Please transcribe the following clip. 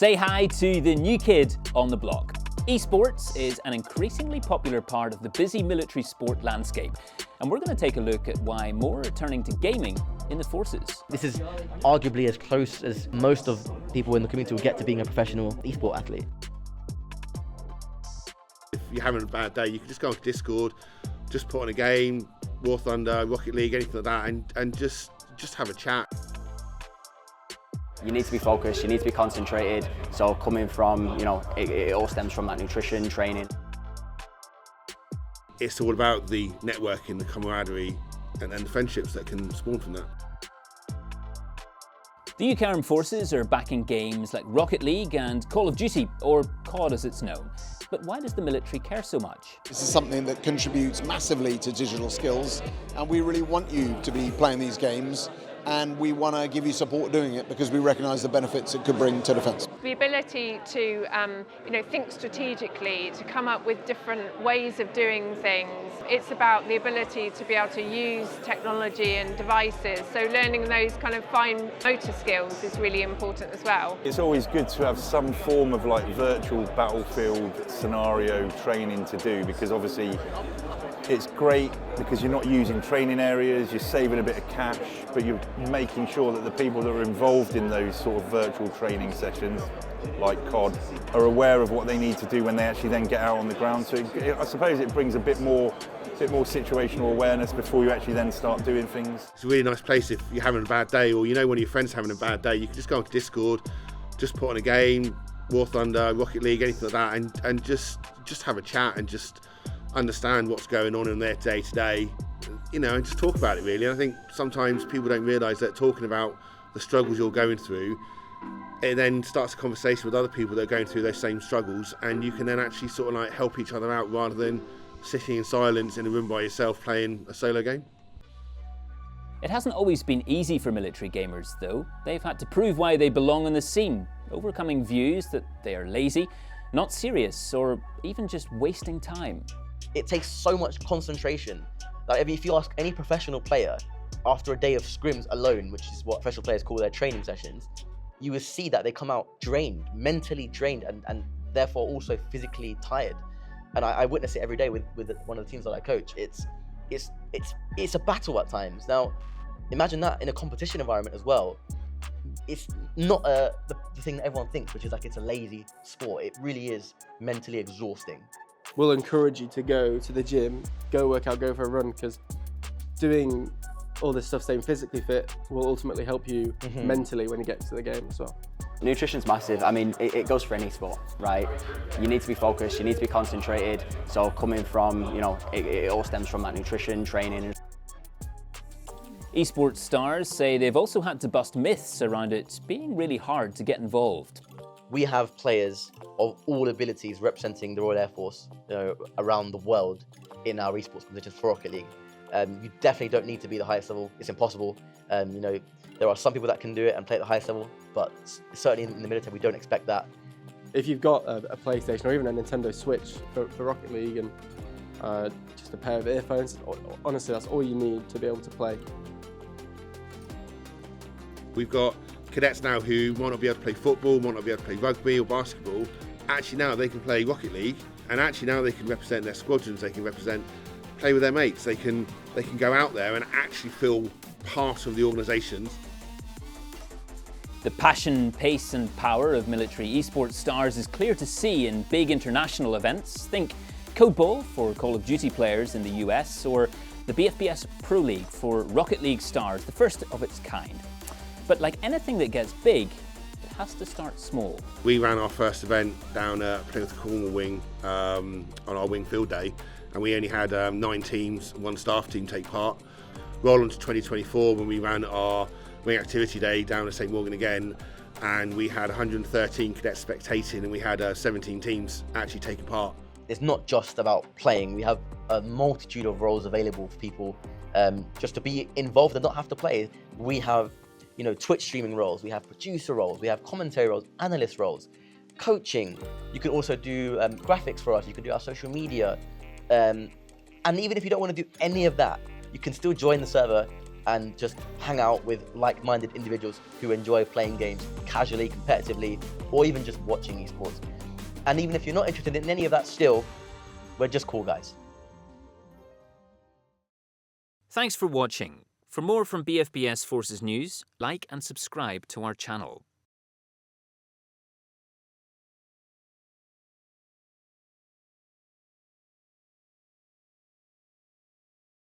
Say hi to the new kid on the block. Esports is an increasingly popular part of the busy military sport landscape, and we're going to take a look at why more are turning to gaming in the forces. This is arguably as close as most of people in the community will get to being a professional esport athlete. If you're having a bad day, you can just go on Discord, just put on a game, War Thunder, Rocket League, anything like that, and just have a chat. You need to be focused, you need to be concentrated. So coming from, it all stems from that nutrition, training. It's all about the networking, the camaraderie, and the friendships that can spawn from that. The UK Armed Forces are backing games like Rocket League and Call of Duty, or COD as it's known. But why does the military care so much? This is something that contributes massively to digital skills, and we really want you to be playing these games, and we want to give you support doing it because we recognise the benefits it could bring to defence. The ability to think strategically, to come up with different ways of doing things. It's about the ability to be able to use technology and devices. So learning those kind of fine motor skills is really important as well. It's always good to have some form of virtual battlefield scenario training to do, because obviously it's great because you're not using training areas, you're saving a bit of cash, but you're making sure that the people that are involved in those sort of virtual training sessions, like COD, are aware of what they need to do when they actually then get out on the ground. So I suppose it brings a bit more situational awareness before you actually then start doing things. It's a really nice place if you're having a bad day, or one of your friends having a bad day. You can just go on Discord, just put on a game, War Thunder, Rocket League, anything like that, and just have a chat and just understand what's going on in their day to day, and just talk about it really. And I think sometimes people don't realise that talking about the struggles you're going through, it then starts a conversation with other people that are going through those same struggles, and you can then actually sort of help each other out rather than sitting in silence in a room by yourself playing a solo game. It hasn't always been easy for military gamers though. They've had to prove why they belong on the scene, overcoming views that they are lazy, not serious, or even just wasting time. It takes so much concentration that if you ask any professional player after a day of scrims alone, which is what professional players call their training sessions, you will see that they come out drained, mentally drained, and therefore also physically tired. And I witness it every day with one of the teams that I coach. It's a battle at times. Now, imagine that in a competition environment as well. It's not the thing that everyone thinks, which is it's a lazy sport. It really is mentally exhausting. We'll encourage you to go to the gym, go work out, go for a run, because doing all this stuff, staying physically fit, will ultimately help you mentally when you get to the game as well. Nutrition's massive. I mean, it goes for any sport, right? You need to be focused, you need to be concentrated. So coming from, it all stems from that nutrition, training. Esports stars say they've also had to bust myths around it being really hard to get involved. We have players of all abilities representing the Royal Air Force around the world in our esports competitions for Rocket League. You definitely don't need to be the highest level. It's impossible. There are some people that can do it and play at the highest level, but certainly in the military we don't expect that. If you've got a PlayStation or even a Nintendo Switch for Rocket League and just a pair of earphones, honestly that's all you need to be able to play. We've got cadets now who might not be able to play football, might not be able to play rugby or basketball. Actually now they can play Rocket League, and actually now they can represent their squadrons, they can play with their mates, they can go out there and actually feel part of the organisation. The passion, pace and power of military esports stars is clear to see in big international events. Think Code Bowl for Call of Duty players in the US, or the BFBS Pro League for Rocket League stars, the first of its kind. But like anything that gets big, it has to start small. We ran our first event down at Plymouth Cornwall Wing on our Wing Field Day, and we only had 9 teams, 1 staff team take part. Roll on to 2024 when we ran our Wing Activity Day down at St Morgan again, and we had 113 cadets spectating, and we had 17 teams actually taking part. It's not just about playing. We have a multitude of roles available for people just to be involved and not have to play. We have Twitch streaming roles, we have producer roles, we have commentary roles, analyst roles, coaching. You can also do graphics for us, you can do our social media. And even if you don't want to do any of that, you can still join the server, and just hang out with like-minded individuals who enjoy playing games casually, competitively, or even just watching esports. And even if you're not interested in any of that still, we're just cool guys. Thanks for watching. For more from BFBS Forces News, like and subscribe to our channel.